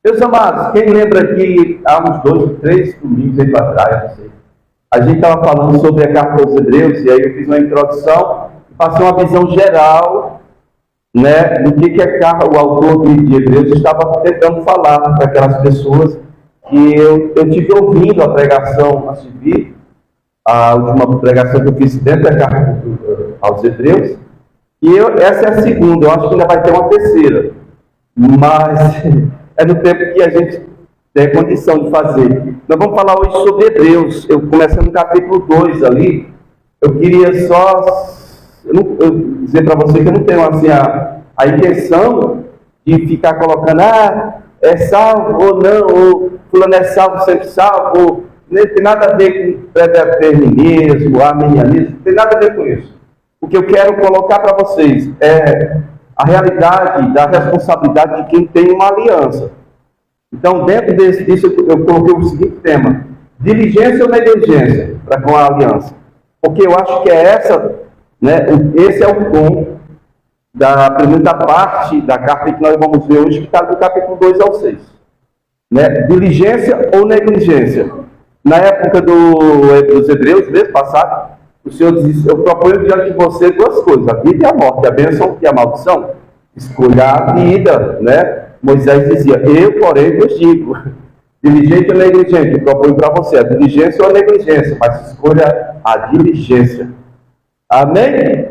Meus amados, quem lembra que há uns 2, 3 domingos aí para trás, não sei, a gente estava falando sobre a carta aos Hebreus, e aí eu fiz uma introdução e passei uma visão geral, né, do que o autor de Hebreus estava tentando falar para aquelas pessoas que eu tive ouvindo a pregação a subir, a última pregação que eu fiz dentro da carta aos Hebreus, e essa é a segunda, eu acho que ainda vai ter uma terceira, mas é no tempo que a gente tem condição de fazer. Nós vamos falar hoje sobre Hebreus, eu começando no capítulo 2 ali, eu queria só dizer para você que eu não tenho assim, a intenção de ficar colocando, é salvo ou não, ou fulano é salvo, sempre salvo, ou não tem nada a ver com predeterminismo, arminianismo, não tem nada a ver com isso. O que eu quero colocar para vocês é a realidade da responsabilidade de quem tem uma aliança. Então, dentro disso, eu coloquei o seguinte tema: diligência ou negligência para com a aliança? Porque eu acho que esse é o tom da primeira parte da carta que nós vamos ver hoje, que está do capítulo 2 ao 6. Né? Diligência ou negligência? Na época dos Hebreus, mês passado, o Senhor disse: eu proponho diante de você duas coisas, a vida e a morte, a bênção e a maldição. Escolha a vida, né? Moisés dizia: eu, porém, vos digo, diligente ou negligente, eu proponho para você a diligência ou a negligência, mas escolha a diligência. Amém?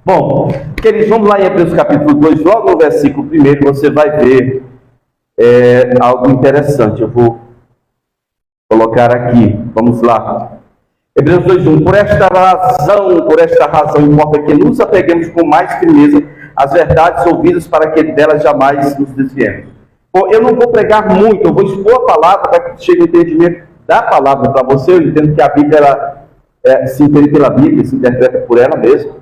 Bom, queridos, vamos lá em Hebreus capítulo 2, logo no versículo 1, você vai ver algo interessante. Eu vou colocar aqui, vamos lá. Hebreus 2:1. Por esta razão importa que nos apeguemos com mais firmeza às verdades ouvidas, para que delas jamais nos desviemos. Bom, eu não vou pregar muito, eu vou expor a palavra para que chegue o entendimento da palavra para você. Eu entendo que a Bíblia se entende pela Bíblia, se interpreta por ela mesma.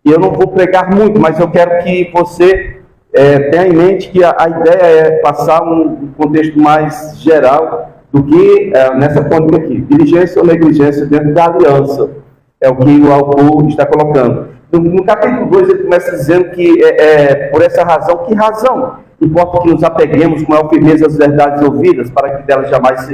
E eu não vou pregar muito, mas eu quero que você tenha em mente que a ideia é passar um contexto mais geral do que nessa ponta aqui. Diligência ou negligência dentro da aliança. É o que o autor está colocando. No capítulo 2 ele começa dizendo que por essa razão, que razão? Importa que nos apeguemos com maior firmeza às verdades ouvidas, para que delas jamais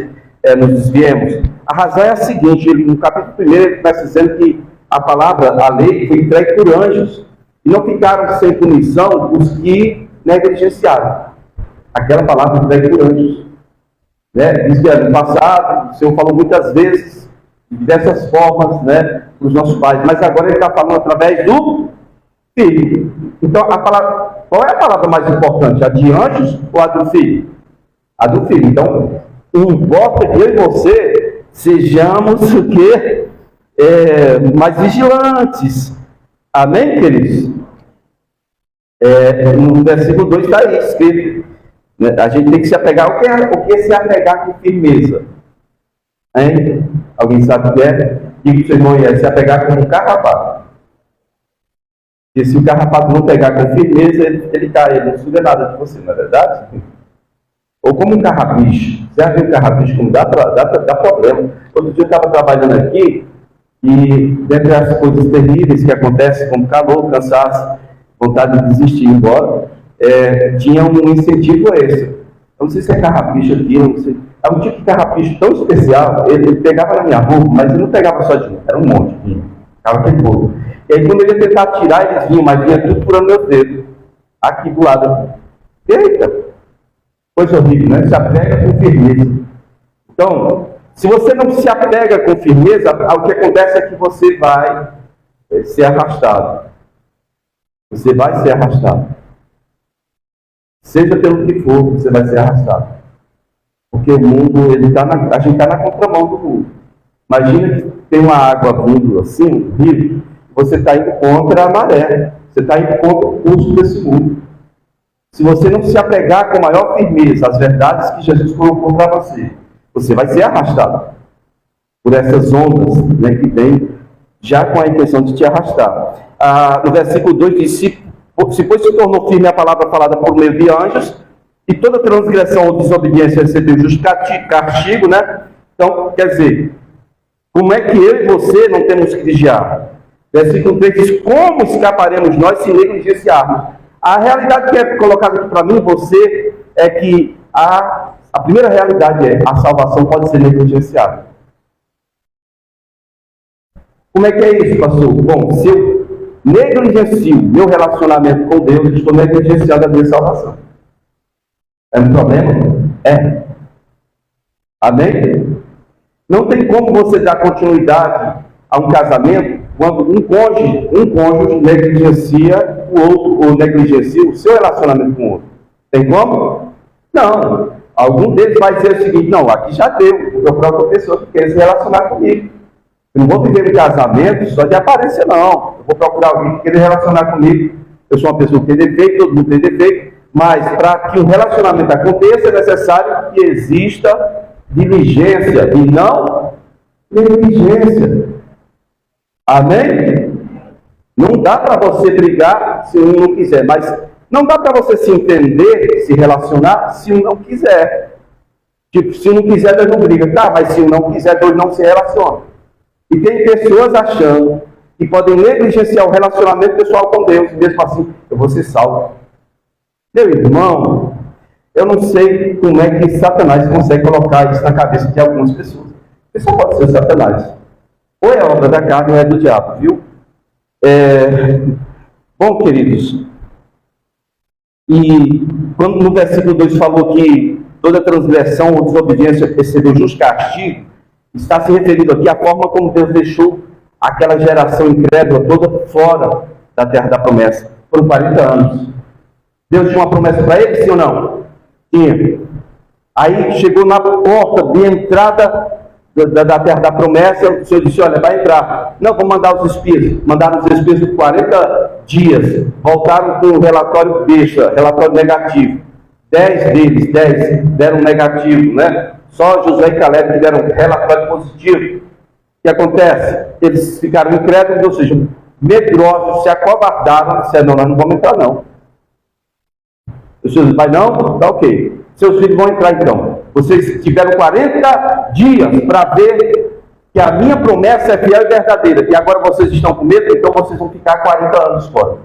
nos desviemos. A razão é a seguinte: no capítulo 1 ele começa dizendo que a lei foi entregue por anjos, e não ficaram sem punição os que negligenciaram. Aquela palavra entregue por anjos. Né? Diz que no passado, o Senhor falou muitas vezes, de diversas formas, né, para os nossos pais, mas agora Ele está falando através do Filho. Então, qual é a palavra mais importante? A de anjos ou a do Filho? A do Filho. Então, importa que eu e você sejamos o quê? Mais vigilantes. Amém, queridos? No versículo 2 está aí escrito. A gente tem que se apegar. O que é se apegar com firmeza? Hein? Alguém sabe o que é? Diga para o seu irmão: se apegar como um carrapato. E se o carrapato não pegar com firmeza, ele não suga nada de você, não é verdade? Ou como um carrapicho. Você já viu um carrapicho como dá problema? Outro dia eu estava trabalhando aqui, e dentre as coisas terríveis que acontecem, como calor, cansaço, vontade de desistir e ir embora, tinha um incentivo extra. Eu não sei se é carrapicho aqui, não sei. É um tipo de carrapicho tão especial, ele pegava na minha roupa, mas ele não pegava só de mim, era um monte. Ficava aquele bolo. E aí quando ele ia tentar tirar, eles vinham, mas vinha tudo furando meu dedo. Aqui do lado. Eita! Coisa horrível, né? Se apega com firmeza. Então, se você não se apega com firmeza, o que acontece é que você vai ser arrastado. Você vai ser arrastado. Seja pelo que for, você vai ser arrastado. Porque o mundo, a gente está na contramão do mundo. Imagina que tem uma água vindo assim, um rio, você está indo contra a maré. Você está indo contra o curso desse mundo. Se você não se apegar com maior firmeza às verdades que Jesus colocou para você, você vai ser arrastado por essas ondas, né, que vem já com a intenção de te arrastar. No versículo 2 diz: se pois se tornou firme a palavra falada por meio de anjos, e toda transgressão ou desobediência recebeu justo castigo, né? Então, quer dizer, como é que eu e você não temos que vigiar? Versículo 3 diz: como escaparemos nós se negligenciarmos? A realidade que é colocada aqui para mim e você é que a primeira realidade é: a salvação pode ser negligenciada. Como é que é isso, pastor? Bom, se eu negligencio meu relacionamento com Deus, eu estou negligenciando a minha salvação. É um problema? É. Amém? Não tem como você dar continuidade a um casamento quando um cônjuge negligencia o outro, ou negligencia o seu relacionamento com o outro. Tem como? Não. Algum deles vai dizer o seguinte: não, aqui já deu, eu procuro outra pessoa que quer se relacionar comigo. Eu não vou viver um casamento só de aparência, não. Eu vou procurar alguém que queira relacionar comigo. Eu sou uma pessoa que tem defeito, todo mundo tem defeito, mas para que um relacionamento aconteça é necessário que exista diligência e não negligência. Amém? Não dá para você brigar se um não quiser, mas não dá para você se entender, se relacionar, se um não quiser. Tipo, se um não quiser, Deus não briga. Tá, mas se um não quiser, Deus não se relaciona. E tem pessoas achando que podem negligenciar o relacionamento pessoal com Deus, e mesmo assim, eu vou ser salvo. Meu irmão, eu não sei como é que Satanás consegue colocar isso na cabeça de algumas pessoas. Isso só pode ser Satanás. Ou é obra da carne ou é do diabo, viu? Bom, queridos, e quando no versículo 2 falou que toda transgressão ou desobediência recebeu justo castigo, está se referindo aqui à forma como Deus deixou aquela geração incrédula toda fora da terra da promessa. Foram 40 anos. Deus tinha uma promessa para eles, sim ou não? Tinha. Aí chegou na porta de entrada da terra da promessa, o Senhor disse: olha, vai entrar. Não, vou mandar os espias. Mandaram os espias por 40 dias. Voltaram com um relatório besta, relatório negativo. 10 deles, 10 deram negativo, né? Só Josué e Caleb que deram relatório positivo. O que acontece? Eles ficaram incrédulos, ou seja, medrosos, se acovardaram, disseram: não, nós não vamos entrar, não. Os seus pais, não? Tá ok. Seus filhos vão entrar então. Vocês tiveram 40 dias para ver que a minha promessa é fiel e verdadeira. E agora vocês estão com medo, então vocês vão ficar 40 anos fora.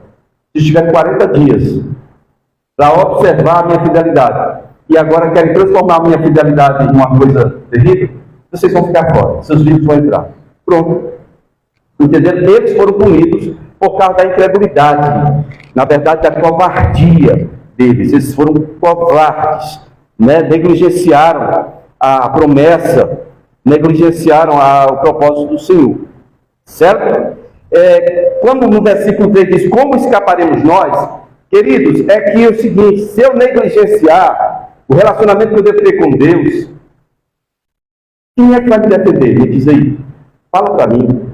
Se tiverem 40 dias para observar a minha fidelidade, e agora querem transformar a minha fidelidade em uma coisa terrível, vocês vão ficar fora. Seus filhos vão entrar. Pronto. Entenderam? Eles foram punidos por causa da incredulidade. Na verdade, da covardia deles. Eles foram covardes, né? Negligenciaram a promessa, negligenciaram o propósito do Senhor. Certo? Quando no versículo 3 diz: como escaparemos nós? Queridos, é que é o seguinte: se eu negligenciar o relacionamento que eu devo ter com Deus, quem é que vai me defender? Me diz aí. Fala para mim.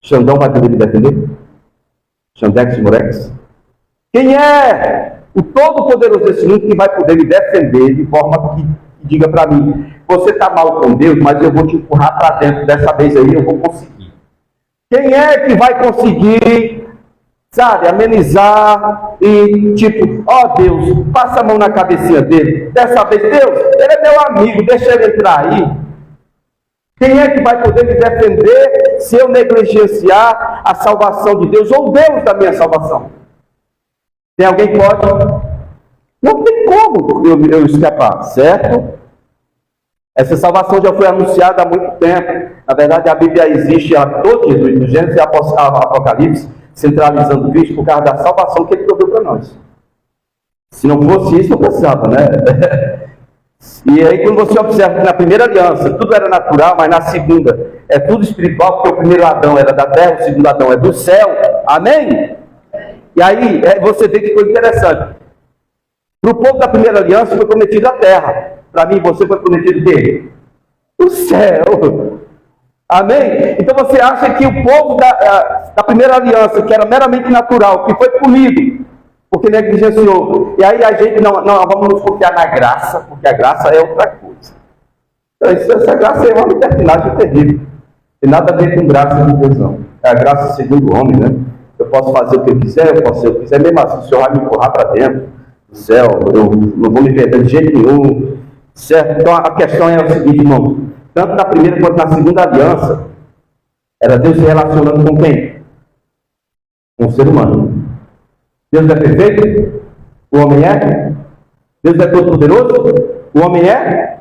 Xandão vai poder me defender? Xandex Morex? Quem é o todo-poderoso desse mundo que vai poder me defender de forma que diga para mim: você está mal com Deus, mas eu vou te empurrar para dentro, dessa vez aí eu vou conseguir. Quem é que vai conseguir, sabe, amenizar e tipo: ó Deus, passa a mão na cabecinha dele, dessa vez, Deus, ele é meu amigo, deixa ele entrar aí. Quem é que vai poder me defender se eu negligenciar a salvação de Deus, ou Deus da minha salvação? Tem alguém que pode? Não tem como eu escapar, certo? Essa salvação já foi anunciada há muito tempo. Na verdade, a Bíblia existe a todo dia, do Gênesis e Apocalipse, centralizando Cristo por causa da salvação que Ele proveu para nós. Se não fosse isso, não precisava, né? E aí, quando você observa que na primeira aliança tudo era natural, mas na segunda é tudo espiritual, porque o primeiro Adão era da terra, o segundo Adão é do céu. Amém? E aí você vê que coisa interessante. Para o povo da primeira aliança foi prometido a terra. Para mim e você foi prometido o quê? O céu. Amém? Então você acha que o povo da primeira aliança, que era meramente natural, que foi punido, porque negligenciou. E aí a gente, não, vamos nos confiar na graça, porque a graça é outra coisa. Então, essa graça é uma libertinagem terrível. Tem nada a ver com graça de Deus, não. É a graça segundo o homem, né? Eu posso fazer o que eu quiser, eu posso ser o que eu quiser, mesmo assim o Senhor vai me empurrar para dentro do céu, eu não vou me perder de jeito nenhum. Certo? Então a questão é o seguinte, irmão: tanto na primeira quanto na segunda aliança, era Deus se relacionando com quem? Com o ser humano. Deus é perfeito? O homem é? Deus é todo poderoso? O homem é?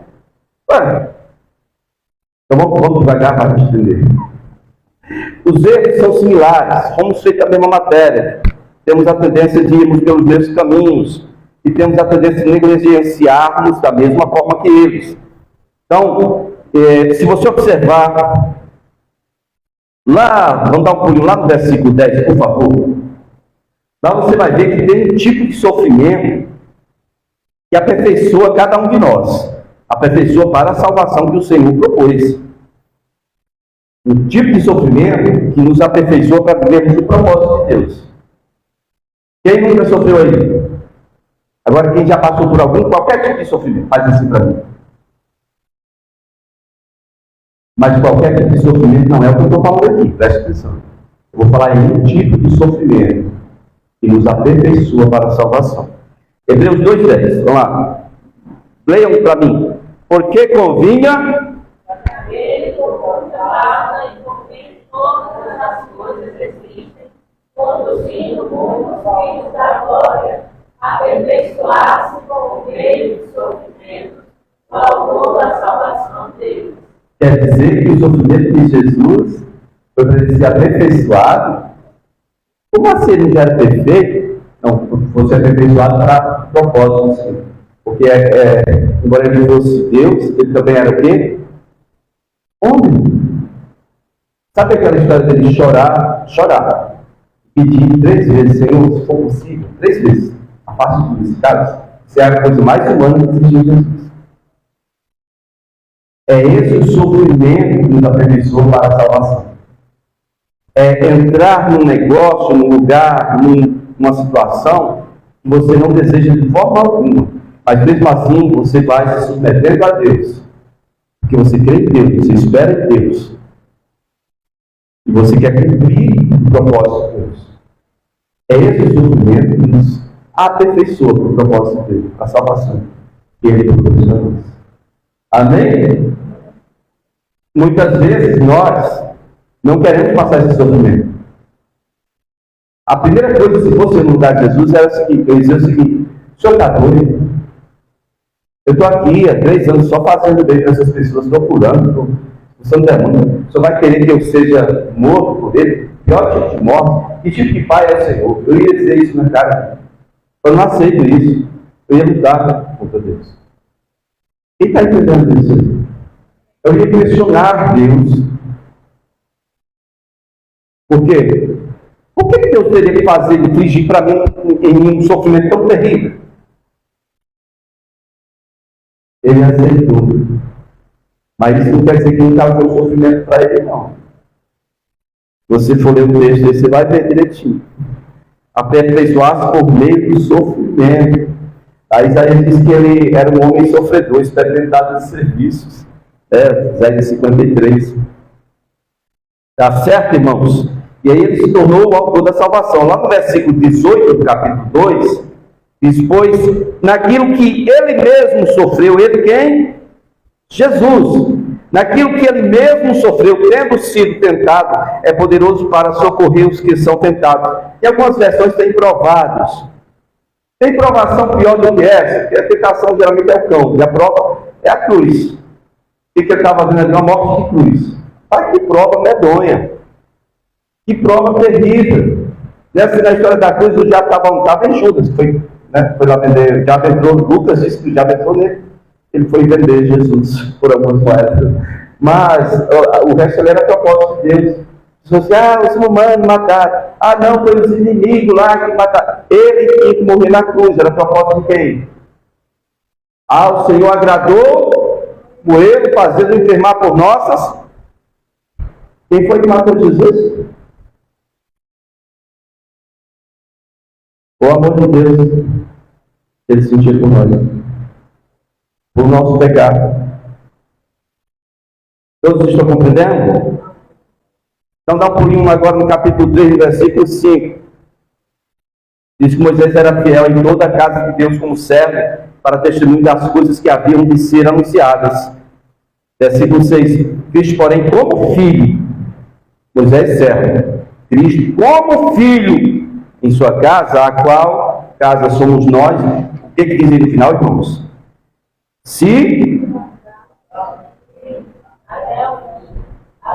Ué. Então vamos devagar para a gente entender. Os erros são similares, somos feitos da mesma matéria. Temos a tendência de irmos pelos mesmos caminhos. E temos a tendência de negligenciarmos da mesma forma que eles. Então, se você observar, lá, vamos dar um pulinho lá no versículo 10, por favor. Lá você vai ver que tem um tipo de sofrimento que aperfeiçoa cada um de nós. Aperfeiçoa para a salvação que o Senhor propôs. Um tipo de sofrimento que nos aperfeiçoa para vivermos o propósito de Deus. Quem nunca sofreu aí? Agora, quem já passou por qualquer tipo de sofrimento, faz assim para mim. Mas qualquer tipo de sofrimento não é o que eu estou falando aqui, preste atenção. Eu vou falar em um tipo de sofrimento que nos aperfeiçoa para a salvação. Hebreus 2:10, vamos lá. Leiam para mim. Porque convinha ele por conta palavra e por fim todas as coisas existem, conduzindo muitos filhos da glória, aperfeiçoar-se com o meio de sofrimento, ao longo da salvação deles. Quer dizer que o sofrimento de Jesus foi para ele ser aperfeiçoado? Como assim ele já era perfeito? Não, fosse aperfeiçoado para propósito, sim. Porque, embora ele fosse Deus, ele também era o quê? Homem. Sabe aquela história dele chorar? Pedir 3 vezes, Senhor, se for possível, 3 vezes. A parte de tudo isso, cara, isso é a coisa mais humana que existe em Jesus. É esse o sofrimento que nos aperfeiçoa para a salvação. É entrar num negócio, num lugar, numa situação que você não deseja de forma alguma. Mas mesmo assim, você vai se submetendo a Deus. Porque você crê em Deus, você espera em Deus. E você quer cumprir o propósito de Deus. É esse sofrimento que nos aperfeiçoa para o propósito de Deus, para a salvação que Ele proporciona a nós. Amém? Muitas vezes nós não queremos passar esse sofrimento. A primeira coisa, se fosse no lugar de Jesus, era o seguinte: eu dizia o seguinte: o senhor está doido? Eu estou aqui há 3 anos só fazendo bem para essas pessoas, estou curando, expulsando demônio. O senhor vai querer que eu seja morto por ele? Pior tipo de morte? Que tipo de pai é o Senhor? Eu ia dizer isso na cara. Eu não aceito isso. Eu ia lutar contra Deus. Quem está entendendo isso? Eu ia questionar Deus. Por quê? Por que Deus teria que fazer, infligir para mim em um sofrimento tão terrível? Ele aceitou. Mas isso não quer dizer que não causou sofrimento para ele, não. Se você for ler o texto aí, você vai ver direitinho. Aperfeiçoar-se por meio do sofrimento. Aí Isaías diz que ele era um homem sofredor, experimentado de serviços. Isaías 53. Tá certo, irmãos? E aí ele se tornou o autor da salvação. Lá no versículo 18 do capítulo 2, diz: pois naquilo que ele mesmo sofreu, ele quem? Jesus. Naquilo que ele mesmo sofreu, tendo sido tentado, é poderoso para socorrer os que são tentados. E algumas versões têm provados. Tem provação pior do que essa, porque a tentação geralmente é o cão, e a prova é a cruz. O que ele estava fazendo ali? Uma morte de cruz. Ai, que prova medonha. Que prova terrível. Nessa na história da cruz, o diabo estava em Judas. Foi lá vender. O diabo entrou, Lucas disse que o diabo entrou nele. Ele foi vender Jesus por algumas moedas. Mas o resto ele era propósito de Deus. Você os humanos mataram. Não, foi os inimigos lá que mataram. Ele tinha que morrer na cruz. Era propósito de quem? O Senhor agradou por ele, fazendo enfermar por nossas. Quem foi que matou Jesus? O amor de Deus. Ele sentiu por nós. Por nosso pecado. Todos estão compreendendo? Então dá um pulinho agora no capítulo 3, versículo 5. Diz que Moisés era fiel em toda a casa de Deus como servo, para testemunho das coisas que haviam de ser anunciadas. Versículo 6. Cristo, porém, como filho, Moisés servo, Cristo como filho em sua casa, a qual casa somos nós. O que diz aí no final, irmãos?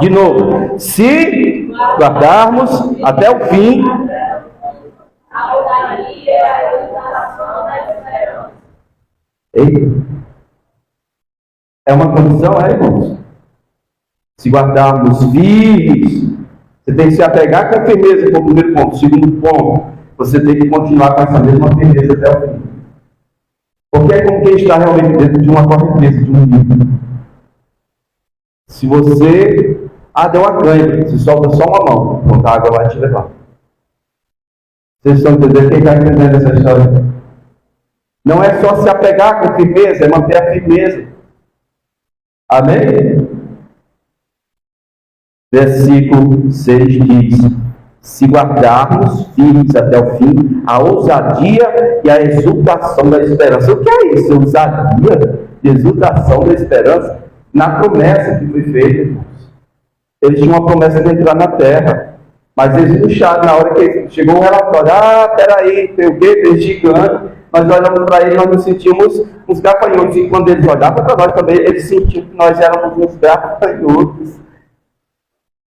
De novo, se guardarmos até o fim, é uma condição, irmãos? Se guardarmos firmes, você tem que se apegar com a firmeza, que é o primeiro ponto. Segundo ponto, você tem que continuar com essa mesma firmeza até o fim. Porque é como quem está realmente dentro de uma correnteza, de um rio. Se você deu uma canha, se solta só uma mão, pronto, a água vai te levar. Vocês estão entendendo? Quem está entendendo essa história? Não é só se apegar com firmeza, é manter a firmeza. Amém? Versículo 6 diz: se guardarmos firmes até o fim, a ousadia e a exultação da esperança. O que é isso? Ousadia e exultação da esperança na promessa que foi feita, irmãos. Eles tinham uma promessa de entrar na terra, mas eles puxaram na hora que chegou o relatório. Peraí, tem o quê? Tem gigante. Nós olhamos para ele, nós nos sentimos uns gafanhotos. E quando eles olhavam para nós também, eles sentiam que nós éramos uns gafanhotos.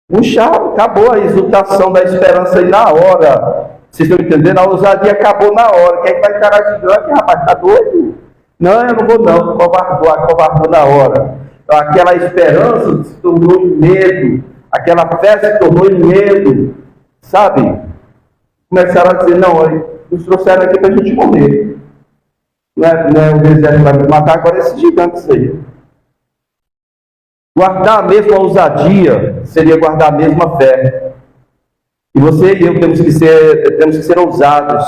Puxaram, acabou a exultação da esperança aí na hora. Vocês estão entendendo? A ousadia acabou na hora. Quem é que vai encarar gigante, rapaz? Está doido? Não, eu não vou não. Covardou na hora. Então, aquela esperança se tornou em medo. Aquela fé se tornou em medo. Sabe? Começaram a dizer, não, nos trouxeram aqui para a gente morrer. Não é o deserto vai nos matar, agora esses gigantes aí. Guardar a mesma ousadia seria guardar a mesma fé. E você e eu temos que ser ousados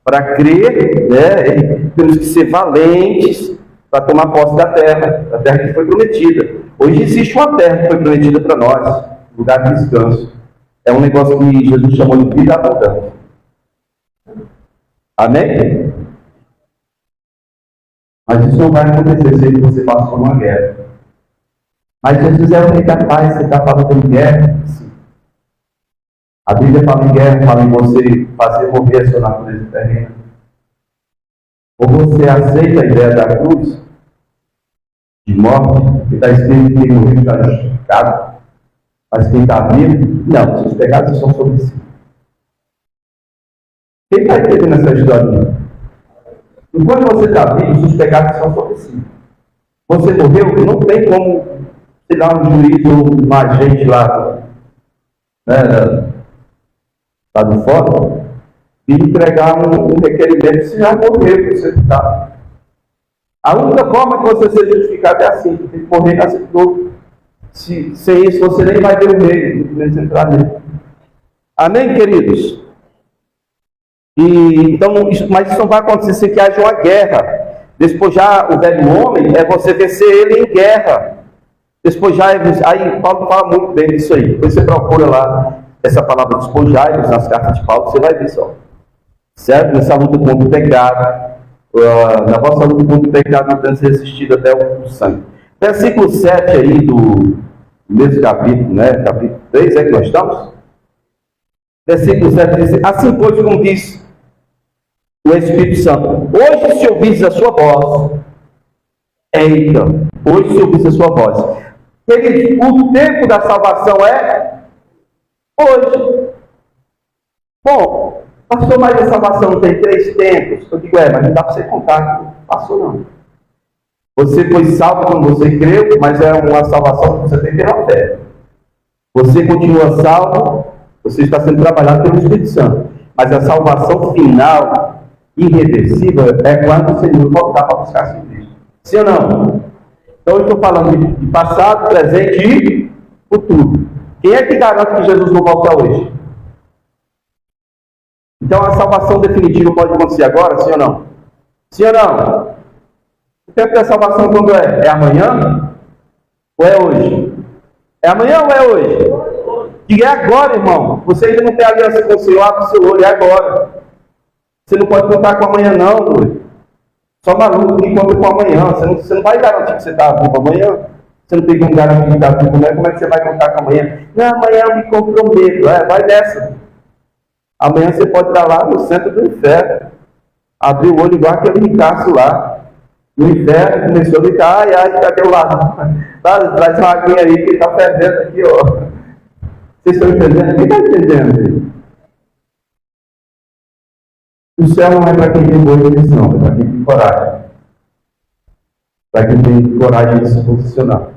para crer, né? Temos que ser valentes para tomar posse da terra que foi prometida. Hoje existe uma terra que foi prometida para nós, lugar de descanso. É um negócio que Jesus chamou de vida abundante. Amém? Mas isso não vai acontecer se você passa por uma guerra. Mas Jesus é o rei da paz. Você está falando em guerra? Sim. A Bíblia fala em guerra, fala em você fazer morrer a sua natureza terrena. Ou você aceita a ideia da cruz, de morte, que está escrito que quem morreu está justificado, mas quem está vivo, não, seus pecados estão sobre si. Quem está entendendo essa história? Enquanto você está vivo, seus pecados estão sobre si. Você morreu, não tem como se dar um juiz ou um agente lá, né, lá do fórum, e entregar um requerimento se já morreu, você está. A única forma que você seja justificado é assim, tem que morrer na sepultura. Sem isso, você nem vai ter o meio de entrar nele. Amém, queridos? Então, mas isso não vai acontecer sem que haja uma guerra. Despojar o velho homem é você vencer ele em guerra. Despojar, aí Paulo fala muito bem disso aí. Depois você procura lá essa palavra despojar nas cartas de Paulo, você vai ver só. Certo? Nessa luta contra o pecado. Na vossa luta contra o pecado, não tendo resistido até o sangue. Versículo 7 aí do mesmo capítulo, né? Capítulo 3, é que nós estamos? Versículo 7 diz: assim, pois, como diz o Espírito Santo, hoje se ouvis a sua voz, hoje se ouvis a sua voz. O tempo da salvação é hoje. Bom, pastor, mas a salvação tem 3 tempos. Eu digo, mas não dá para você contar que passou não. Você foi salvo quando você creu, mas é uma salvação que você tem pela fé. Você continua salvo, você está sendo trabalhado pelo Espírito Santo. Mas a salvação final, irreversível, é quando o Senhor voltar para buscar seu Cristo. Sim ou não? Então eu estou falando de passado, presente e futuro. Quem é que garante que Jesus não volta hoje? Então a salvação definitiva pode acontecer agora, sim ou não? Sim ou não? O tempo da salvação quando é? É amanhã? Ou é hoje? É amanhã ou é hoje? Diga, é agora, irmão. Você ainda não tem aliança com o Senhor, abre o seu olho, é agora. Você não pode contar com amanhã não, doido. Só maluco que conta com amanhã. Você não vai garantir que você está vivo amanhã. Você não tem como garantir que está vivo amanhã. Como é que você vai contar com amanhã? Não, amanhã eu me comprometo. Vai nessa. Amanhã você pode estar lá no centro do inferno. abriu o olho igual aquele ricaço lá no inferno, começou a gritar, ai, ai, cadê o lado? Traz uma aguinha aí que está fervendo aqui, ó. Vocês estão entendendo? Quem está entendendo? O céu não é para quem tem boa intenção, é para quem tem coragem. Para quem tem coragem de se posicionar.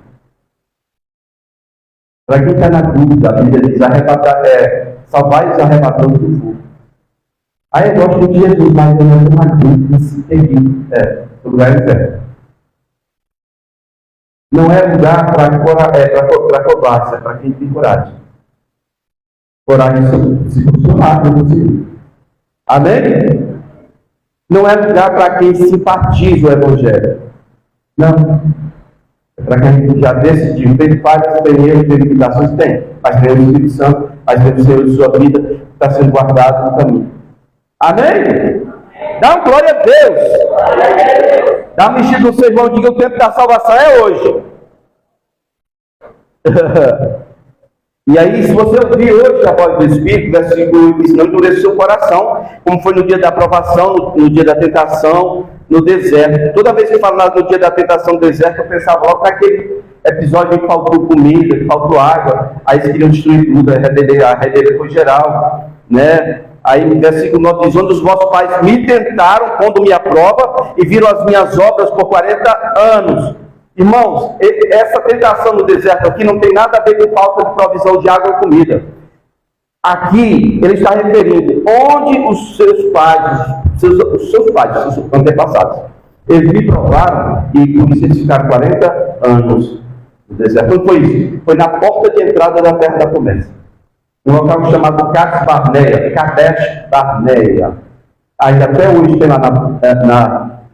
Para quem está na dúvida, a Bíblia diz salvar os arrebatando do fogo. Aí eu gosto de Jesus, mas eu não tenho uma dúvida em se seguir. O lugar é inferno. Não é lugar para covarde, é para quem tem coragem. Coragem de se posicionar, não é possível. Amém? Não é lugar para quem simpatiza o Evangelho. Não. É para quem já decidiu. Tem falhas, tem erros, tem limitações? Tem. Mas tem o Espírito Santo, mas tem o Senhor de sua vida que está sendo guardado no caminho. Amém? Dá uma glória a Deus. Dá uma mexida no seu irmão, diga: o tempo da salvação é hoje. E aí, se você ouvir hoje a voz do Espírito, versículo 8, não endureça o seu coração, como foi no dia da aprovação, no dia da tentação, no deserto. Toda vez que eu falo no dia da tentação no deserto, eu pensava logo naquele episódio que faltou comida, que faltou água, aí eles queriam destruir tudo, a redeira foi geral, né? Aí no versículo 9 diz: onde os vossos pais me tentaram, pondo-me à prova, e viram as minhas obras por 40 anos. Irmãos, essa tentação no deserto aqui não tem nada a ver com falta de provisão de água e comida. Aqui, ele está referindo onde os seus pais, os seus antepassados, eles me provaram e por isso eles ficaram 40 anos no deserto. Não foi isso, foi na porta de entrada da terra da promessa. Um local chamado Kadesh Barneia. Ainda até hoje tem lá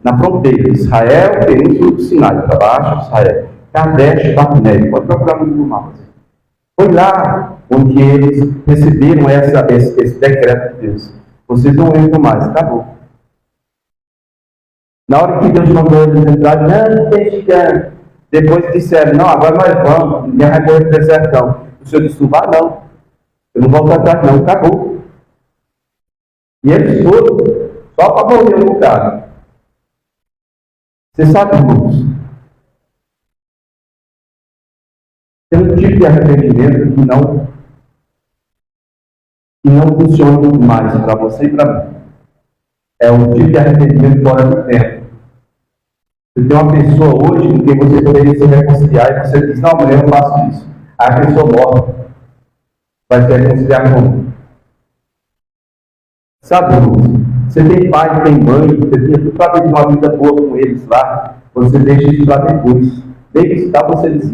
na fronteira, Israel, Península do Sinai, para baixo, Israel, Kadesh Barneia. Pode procurar no mapa. Foi lá onde eles receberam esse decreto de Deus. Vocês não entram mais, acabou. Na hora que Deus mandou eles entrarem, não tem chegando. Depois disseram: não, agora nós vamos, ninguém vai morrer no desertão. O Senhor disse: não vá não. Eu não volto atrás não, acabou. E eles foram só para morrer no lugar. Você sabe, irmãos, tem um tipo de arrependimento que não funciona mais para você e para mim. É um tipo de arrependimento fora do tempo. Você tem uma pessoa hoje com quem você poderia se reconciliar e você diz: não, amanhã eu faço isso. Aí a pessoa morre. Vai se reconciliar como? Sabe, irmãos? Você tem pai, tem mãe, você tem tudo para ter uma vida boa com eles lá. Você deixa isso lá depois. Tem que estar, você diz.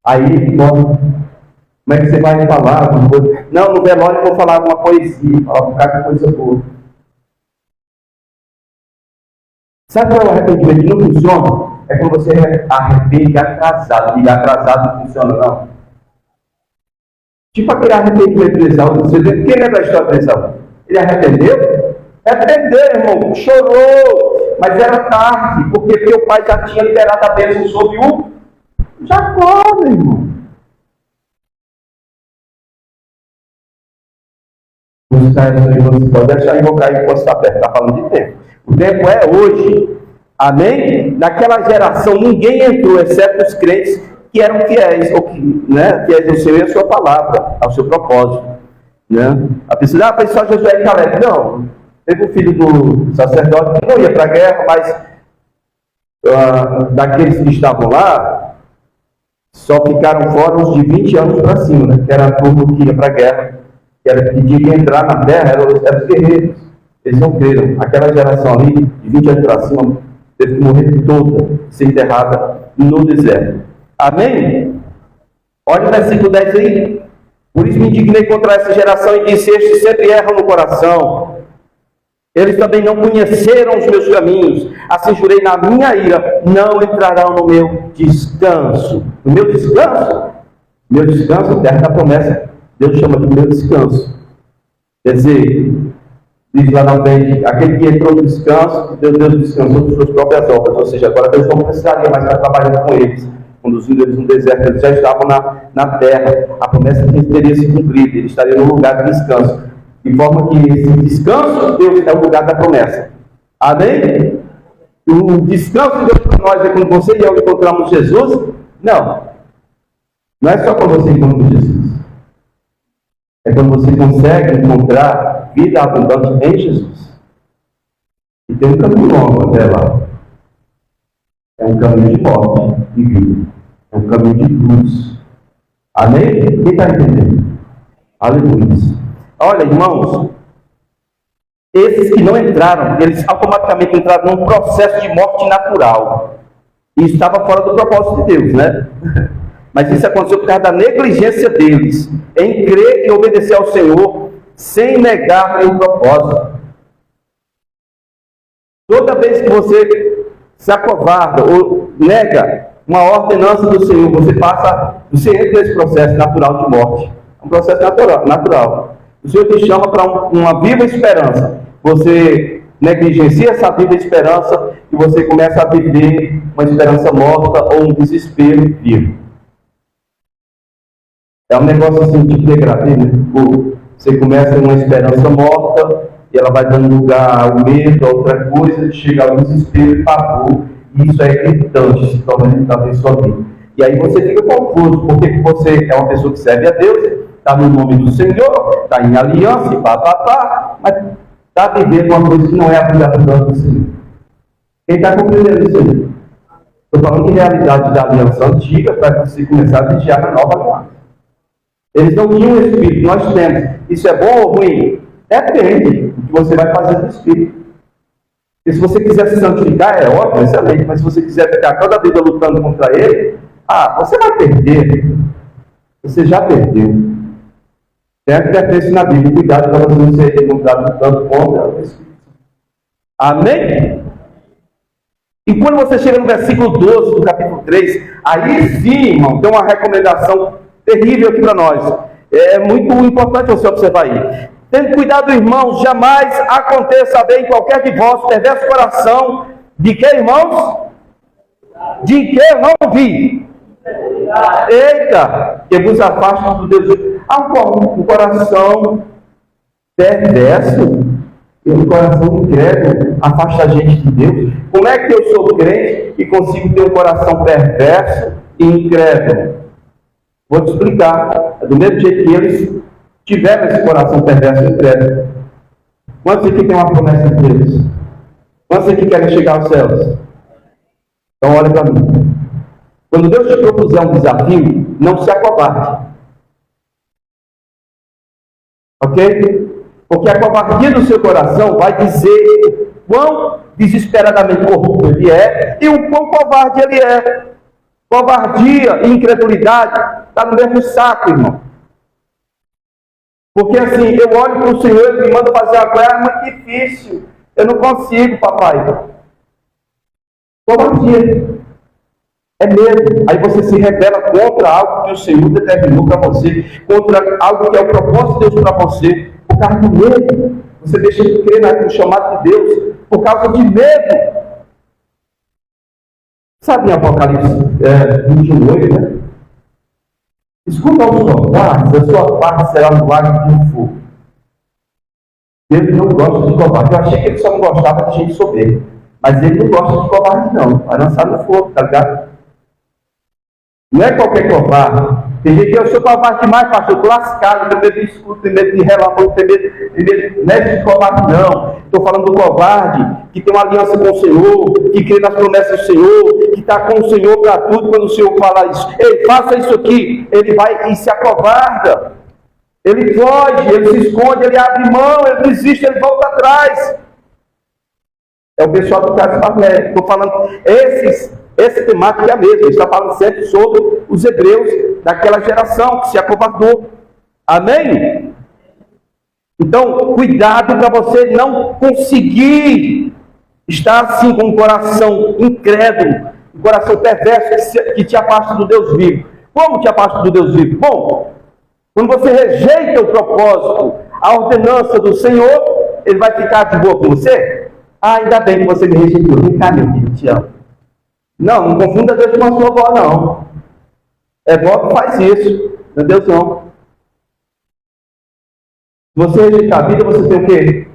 Aí, como é que você vai falar? Não, no velório eu vou falar alguma poesia, ficar com coisa boa. Sabe qual é o arrependimento que não funciona? É quando você arrepende atrasado. E atrasado não funciona, não. Tipo aquele arrependimento de Esaú. Você vê, quem lembra da história de Esaú? Ele arrependeu? Arrependeu, irmão. Chorou. Mas era tarde, porque meu pai já tinha liberado a bênção sobre o Jacó, meu irmão. Você pode deixar invocar aí enquanto está perto. Está falando de tempo. O tempo é hoje. Amém? Naquela geração ninguém entrou, exceto os crentes que eram fiéis, ou fiéis ao Senhor e à sua palavra, ao seu propósito. Né? A pessoa foi só Josué e Caleb. Não. Teve um filho do sacerdote que não ia para a guerra, mas daqueles que estavam lá, só ficaram fora uns de 20 anos para cima, né? Que era a turma que ia para a guerra, que tinha que entrar na terra, eram os guerreiros. Eles não creram. Aquela geração ali, de 20 anos para cima, teve que morrer toda, ser enterrada no deserto. Amém? Olha o versículo 10 aí. Por isso me indignei contra essa geração e disse: estes sempre erram no coração. Eles também não conheceram os meus caminhos. Assim jurei na minha ira: não entrarão no meu descanso. No meu descanso? Meu descanso, terra da promessa. Deus chama de meu descanso. Quer dizer, diz lá na frente: aquele que entrou no descanso, Deus descansou de suas próprias obras. Ou seja, agora Deus não precisaria mais estar trabalhando com eles, conduzindo eles no deserto. Eles já estavam na terra. A promessa que teria se cumprida. Eles estariam no lugar de descanso. De forma que esse descanso de Deus é o lugar da promessa. Amém? O descanso de Deus para nós é quando você e eu encontramos Jesus? Não. Não é só quando você encontra Jesus. É quando você consegue encontrar vida abundante em Jesus. E tem um caminho longo até lá. É um caminho de morte e vida. É um caminho de cruz. Amém? Quem está entendendo? Aleluia. Olha, irmãos, esses que não entraram, eles automaticamente entraram num processo de morte natural. E estava fora do propósito de Deus, né? Mas isso aconteceu por causa da negligência deles em crer e obedecer ao Senhor sem negar o propósito. Toda vez que você se acovarda ou nega uma ordenança do Senhor, você entra nesse processo natural de morte. É um processo natural. O Senhor te chama para uma viva esperança. Você negligencia essa viva esperança e você começa a viver uma esperança morta ou um desespero vivo. É um negócio assim, tipo degradê, né? Você começa uma esperança morta e ela vai dando lugar ao medo, a outra coisa, chega ao desespero e pavor. E isso é irritante, se torna irritante em sua vida. E aí você fica confuso, porque você é uma pessoa que serve a Deus, está no nome do Senhor, está em aliança, e mas está vivendo uma coisa que não é a vida do Senhor. Quem está compreendendo isso aí? Estou falando de realidade da aliança antiga para você começar a vigiar a nova aliança. Eles não tinham o Espírito, nós temos. Isso é bom ou ruim? Depende do que você vai fazer do Espírito. E se você quiser se santificar, é ótimo, excelente. Mas se você quiser ficar toda a vida lutando contra ele, você vai perder. Você já perdeu. Tem advertência na Bíblia. Cuidado para você não ser encontrado lutando contra o Espírito. Amém? E quando você chega no versículo 12 do capítulo 3, aí sim, irmão, tem uma recomendação terrível aqui para nós. É muito importante você observar aí. Tendo cuidado, irmãos, jamais aconteça bem em qualquer de vós perverso coração. De que, irmãos? De que eu não vi. Eita, que vos afasta do Deus. Um coração perverso, e um coração incrédulo afasta a gente de Deus. Como é que eu sou crente e consigo ter um coração perverso e incrédulo? Vou te explicar. É do mesmo jeito que eles tiveram esse coração perverso e incrédulo. Quantos aqui tem uma promessa de Deus? Quantos aqui querem chegar aos céus? Então olha para mim. Quando Deus te propuser um desafio, não se acovarde. Ok? Porque a covardia do seu coração vai dizer o quão desesperadamente corrupto ele é e o quão covarde ele é. Covardia e incredulidade está no mesmo saco, irmão. Porque assim, eu olho para o Senhor, Ele me manda fazer uma coisa muito difícil. Eu não consigo, papai. Covardia. É medo. Aí você se rebela contra algo que o Senhor determinou para você, contra algo que é o propósito de Deus para você, por causa do medo. Você deixa de crer no chamado de Deus por causa de medo. Sabe em Apocalipse 28, né? Escuta aos covardes, a sua parte será no lago de fogo. Deus não gosta de covarde. Eu achei que ele só não gostava de gente soberba. Mas ele não gosta de covarde, não. Vai lançar no fogo, tá ligado? Não é qualquer covarde. Tem gente que eu sou covarde demais, pastor. Estou lascado, tenho medo de escudo, tenho medo de relâmpago, tenho medo. Não é de covarde, não. Estou falando do covarde que tem uma aliança com o Senhor, que crê nas promessas do Senhor, que está com o Senhor para tudo. Quando o Senhor fala isso, ei, faça isso aqui, ele vai e se acovarda. Ele foge, ele se esconde, ele abre mão, ele desiste, ele volta atrás. É o pessoal do caso Barnett. Estou falando, essa temática é a mesma. Ele está falando sempre sobre os hebreus daquela geração que se acovardou. Amém? Então, cuidado para você não conseguir estar assim com um coração incrédulo, um coração perverso que te afasta do Deus vivo. Como te afasta do Deus vivo? Bom, quando você rejeita o propósito, a ordenança do Senhor, ele vai ficar de boa com você? Ainda bem que você me rejeitou. Vem cá, meu filho, te amo. Não confunda Deus com a sua avó, não. É vó que faz isso. Não é Deus, não. você rejeitar a vida, você tem o quê?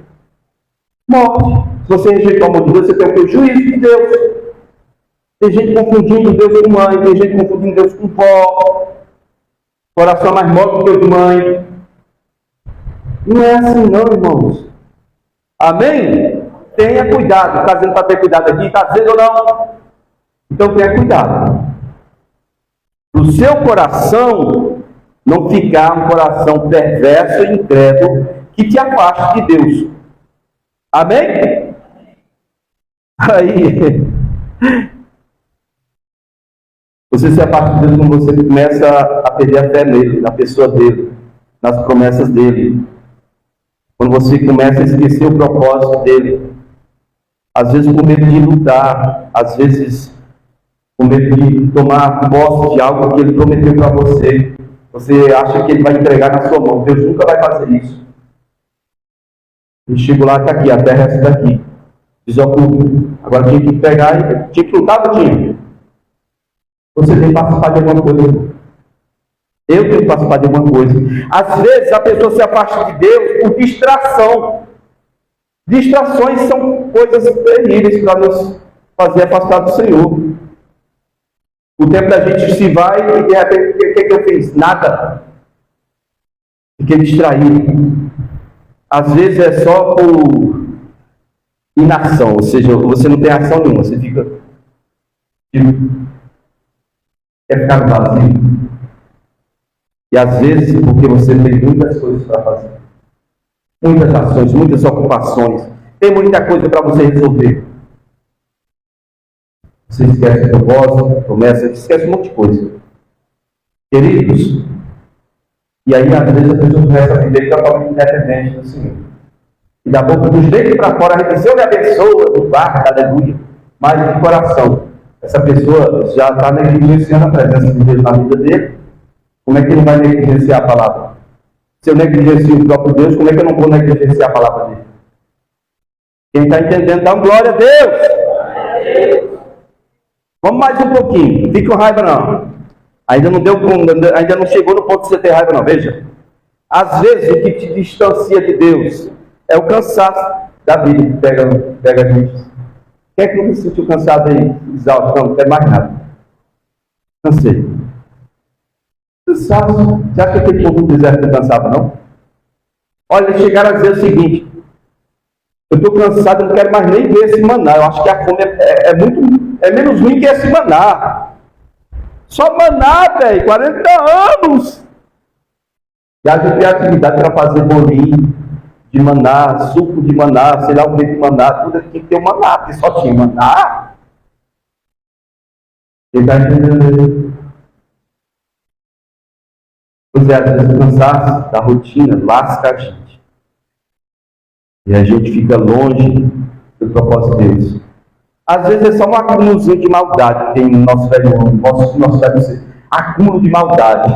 Morte. Se você rejeitar o amor de Deus, você tem o quê? O juízo de Deus. Tem gente confundindo Deus com mãe, tem gente confundindo Deus com vó. Coração mais mole que o de mãe. Não é assim não, irmãos. Amém? Tenha cuidado. Está dizendo para ter cuidado aqui? Está dizendo ou não? Então tenha cuidado. O seu coração não ficar um coração perverso e incrédulo que te afaste de Deus. Amém? Aí, você se afasta de Deus quando você começa a perder a fé nele, na pessoa dele, nas promessas dele. Quando você começa a esquecer o propósito dele. Às vezes com medo de lutar, às vezes com medo de tomar posse de algo que ele prometeu para você. Você acha que ele vai entregar na sua mão. Deus nunca vai fazer isso. Ele chegou lá, está aqui, a terra é essa daqui. Desocupa. Agora tinha que pegar e tinha que lutar, tinha. Você tem que participar de alguma coisa. Eu tenho que participar de alguma coisa. Às vezes a pessoa se afasta de Deus por distração. Distrações são coisas terríveis para nos fazer afastar do Senhor. O tempo da gente se vai e de repente, o que eu fiz? Nada. Fiquei distraído. Às vezes é só por inação, ou seja, você não tem ação nenhuma, você fica. Quer ficar vazio. E às vezes, porque você tem muitas coisas para fazer, muitas ações, muitas ocupações, tem muita coisa para você resolver. Você esquece o propósito, promessa, esquece um monte de coisa. Queridos, e aí às vezes a pessoa começa a viver totalmente independente do Senhor. E da boca dos dentes para fora, a gente diz, eu me abençoa, do barco, aleluia, mas de coração. Essa pessoa já está negligenciando a presença de Deus na vida dele. Como é que ele vai negligenciar a palavra? Se eu negligencio o próprio Deus, como é que eu não vou negligenciar a palavra dele? Quem está entendendo, dá glória a Deus! Vamos mais um pouquinho. Fica com raiva não. Ainda não chegou no ponto de você ter raiva não. Veja. Às vezes o que te distancia de Deus é o cansaço da vida que pega a gente. Quem é que nunca se sentiu cansado aí? Exausto? Não quer mais nada. Cansei. Cansaço. Você acha que aquele povo do deserto não cansava, não? Olha, eles chegaram a dizer o seguinte: eu estou cansado, eu não quero mais nem ver esse maná. Eu acho que a fome é menos ruim que esse maná. Só maná, velho, 40 anos. E a gente tem atividade para fazer bolinho de maná, suco de maná, sei lá o que de maná, tudo tinha que ter um maná, porque só tinha maná. Ele está entendendo? Pois é, às vezes o cansaço da rotina lasca a gente. E a gente fica longe do propósito de Deus. Às vezes é só um acúmulozinho de maldade que tem no nosso velho homem, nosso velho ser. Acúmulo de maldade.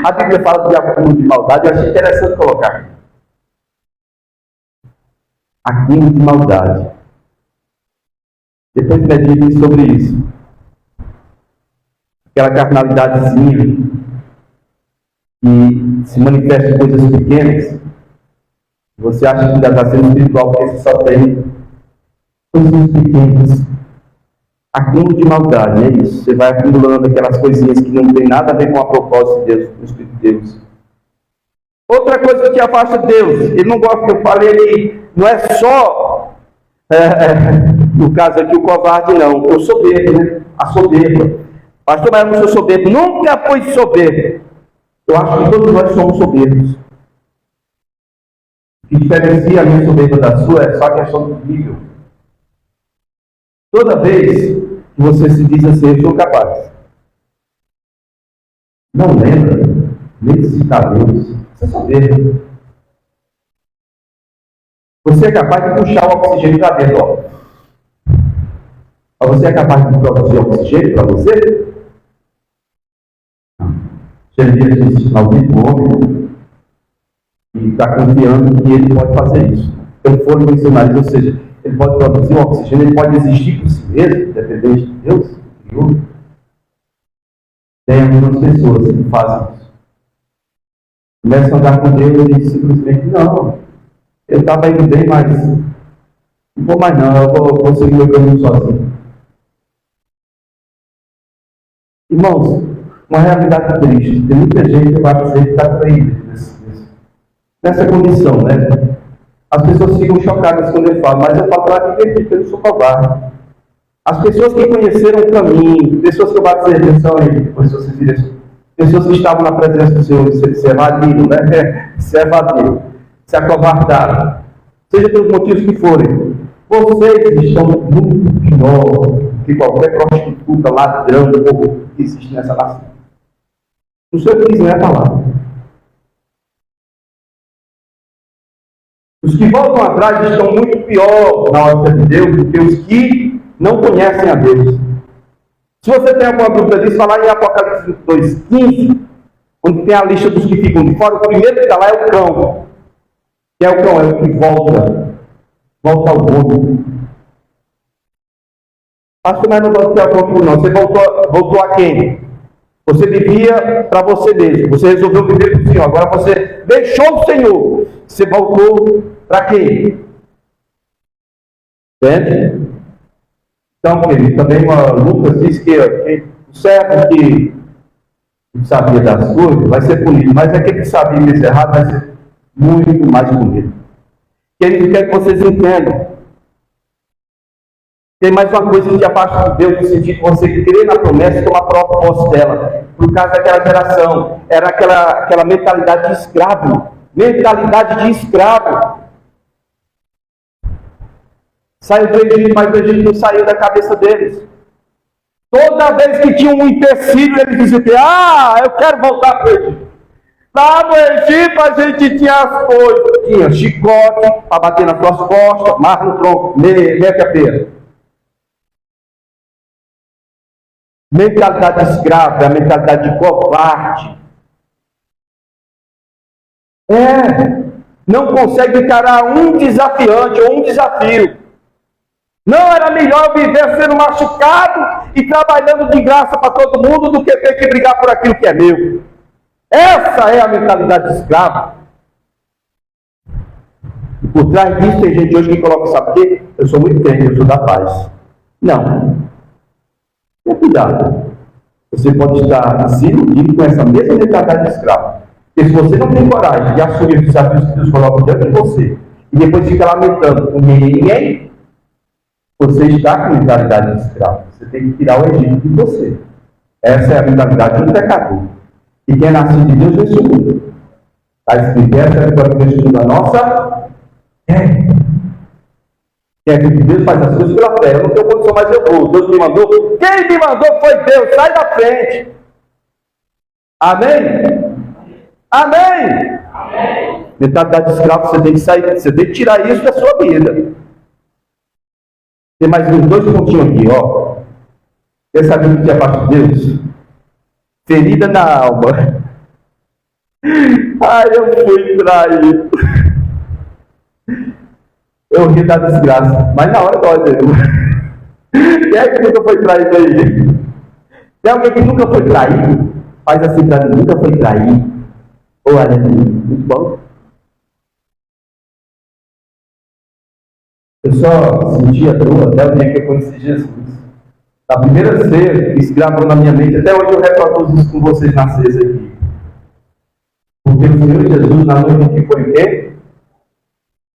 A Bíblia fala de acúmulo de maldade, eu achei interessante colocar. Acúmulo de maldade. Depois medite sobre isso. Aquela carnalidadezinha que se manifesta em coisas pequenas. Você acha que ainda está sendo espiritual porque você só tem coisas pequenas. Acúmulo de maldade, é isso. Você vai acumulando aquelas coisinhas que não tem nada a ver com a propósito de Deus, com o Espírito de Deus. Outra coisa que te afasta de Deus, ele não gosta que eu falei ali, não é só, no caso aqui, o covarde, não. O soberbo, né? A soberba. Pastor, mas eu não sou soberbo. Nunca fui soberbo. Eu acho que todos nós somos soberbos. O que diferencia a minha soberba da sua é só a questão do nível. Toda vez que você se diz assim, eu sou capaz. Não lembra, necessita Deus. Você é soberbo. Você é capaz de puxar o oxigênio para dentro, ó. Mas você é capaz de produzir oxigênio para você? Jeremias diz, maldito homem, e está confiando que ele pode fazer isso. Então, foram missionários, ou seja, ele pode produzir o oxigênio, ele pode existir por si mesmo, dependente de Deus, Criou. Tem algumas pessoas que fazem isso. Começa a andar com Deus e simplesmente, não, eu estava indo bem, mas não vou mais não, eu vou seguir meu caminho sozinho. Irmãos, uma realidade triste. Tem muita gente que vai dizer que está traída nessa condição, né? As pessoas ficam chocadas quando eu falo, mas eu falo para divertir, porque eu não sou covarde. As pessoas que conheceram o caminho, pessoas que eu vou dizer, atenção aí, pessoas que estavam na presença do Senhor, se evadiram, né? Se evadiram, se acovardaram, seja pelos motivos que forem, vocês estão muito pior que qualquer prostituta, ladrão, povo que existe nessa nação. O Senhor diz, não é a palavra. Os que voltam atrás estão muito pior na ótica de Deus do que os que não conhecem a Deus. Se você tem alguma dúvida disso, fala em Apocalipse 2,15, onde tem a lista dos que ficam de fora. O primeiro que está lá é o cão. Que é o cão, é o que volta ao mundo. Acho que nós não vamos ter a ponto não. Você voltou a quem? Você vivia para você mesmo. Você resolveu viver para o Senhor. Agora você deixou o Senhor. Você voltou para quem? Entende? Então, querido, também Lucas diz que o servo que sabia das coisas vai ser punido, mas aquele que sabia isso errado vai ser muito mais punido. Querido, quer que vocês entendam. Tem mais uma coisa que te afasta de Deus, no sentido de você crer na promessa e tomar posse dela. Por causa daquela geração, era aquela mentalidade de escravo. Mentalidade de escravo. Saiu do Egito, mas o Egito não saiu da cabeça deles. Toda vez que tinha um empecilho, eles diziam que, eu quero voltar para o Egito. Lá no Egito a gente tinha as coisas. Tinha chicote para bater nas suas costas, marra no tronco, meia cabeça. Mentalidade de escravo, é a mentalidade de covarde. Não consegue encarar um desafiante ou um desafio. Não era melhor viver sendo machucado e trabalhando de graça para todo mundo do que ter que brigar por aquilo que é meu. Essa é a mentalidade de escravo. E por trás disso tem gente hoje que coloca, sabe o quê? Eu sou muito crente, eu sou da paz. Não. Tenha cuidado. Você pode estar se iludindo com essa mesma mentalidade de escravo. Porque se você não tem coragem de assumir os desafios que Deus coloca diante de você, e depois fica lamentando com ninguém, você está com mentalidade de escravo. Você tem que tirar o Egito de você. Essa é a mentalidade do pecador. E quem é nascido de Deus vence o mundo. Está escrito, essa é a vitória que vence o mundo. A nossa Quem é que Deus faz as coisas pela fé. Eu não tenho condição, mas eu vou. Deus me mandou. Quem me mandou foi Deus. Sai da frente. Amém? Amém? Amém. Mentalidade de escravo, você tem que sair. Você tem que tirar isso da sua vida. Tem mais uns 2 pontinhos aqui, ó. Quer saber o que é parte de Deus? Ferida na alma. Eu fui traído. Eu ri da desgraça. Mas na hora dói, Quem é que nunca foi traído aí? Tem alguém que nunca foi traído? Faz assim pra mim, nunca foi traído. Olha, muito bom. Eu só sentia dor até o dia que eu conheci Jesus. A primeira ceia, isso gravou na minha mente. Até hoje eu recordo isso com vocês na ceia aqui. Porque o Senhor Jesus, na noite que foi o quê?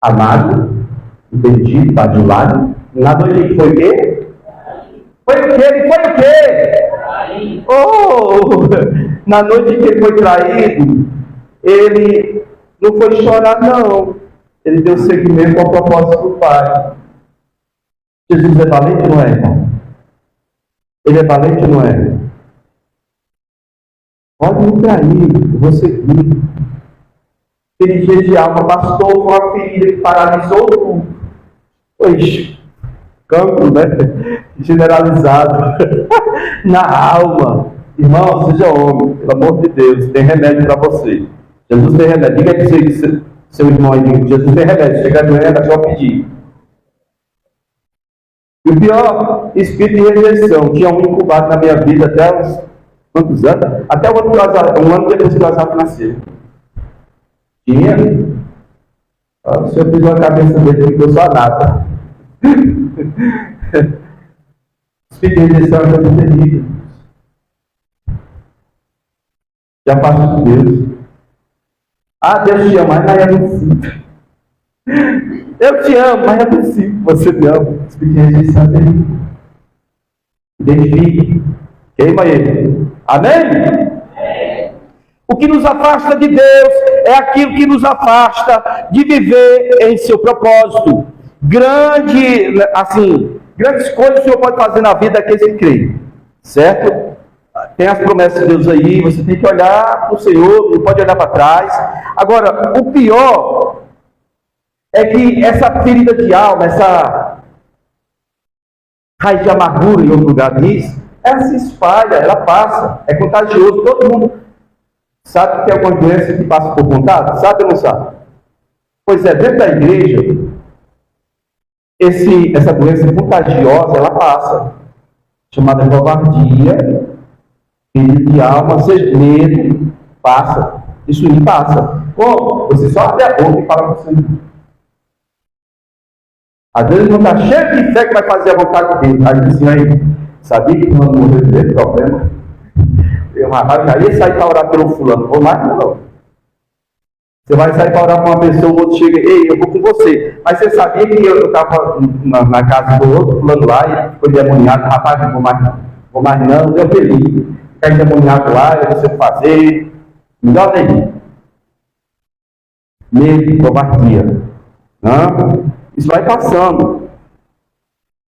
Amado, bendito, bajulado. Na noite que foi o quê? Foi o quê? Ele foi o quê? Na noite que ele foi traído, ele não foi chorar, não. Ele deu seguimento ao propósito do Pai. Jesus é valente ou não é, irmão? Ele é valente ou não é? Pode me trair, eu vou seguir. Ferida de alma, pastor, com uma ferida que paralisou tudo. Pois, campo, né? Generalizado. Na alma. Irmão, seja homem, pelo amor de Deus, tem remédio para você. Jesus tem remédio. Diga que seu irmão aí, Jesus tem remédio. Chega doendo, é só pedir. E o pior, espírito de rejeição. Tinha um incubado na minha vida até uns quantos anos? Até um ano depois que o Azar nasceu. Tinha. O senhor pisou a cabeça dele e ficou só nada. Os filhos de rejeição é uma coisa terrível. Já parte de Deus. Deus te ama, mas é possível. Eu te amo, mas é possível. Você me ama. Os filhos de rejeição é terrível. Identifique. Queima ele. Amém? O que nos afasta de Deus é aquilo que nos afasta de viver em seu propósito. Grandes coisas o Senhor pode fazer na vida daqueles que creem. Certo? Tem as promessas de Deus aí, você tem que olhar para o Senhor, não pode olhar para trás. Agora, o pior é que essa ferida de alma, essa raiz de amargura, em outro lugar diz, ela se espalha, ela passa, é contagioso, todo mundo sabe que tem alguma doença que passa por contato? Sabe ou não sabe? Pois é, dentro da igreja, essa doença contagiosa, ela passa, chamada covardia, ferida de alma, seja medo, passa, isso aí passa. Como? Você só abre a boca e fala com você. Às vezes não está cheio de fé que vai fazer a vontade de Deus. Aí diz assim, sabia que quando morreu teve problema? Eu já ia sair para orar pelo fulano, vou mais não. Você vai sair para orar para uma pessoa, o outro chega, ei, eu vou com você. Mas você sabia que eu estava na casa do outro fulano lá, e ele ficou endemoniado, rapaz, não vou mais não. Vou mais não, deu feliz. Ficar endemoniado lá, eu não sei o que fazer. Melhor nem. Medo, covardia. Isso vai passando.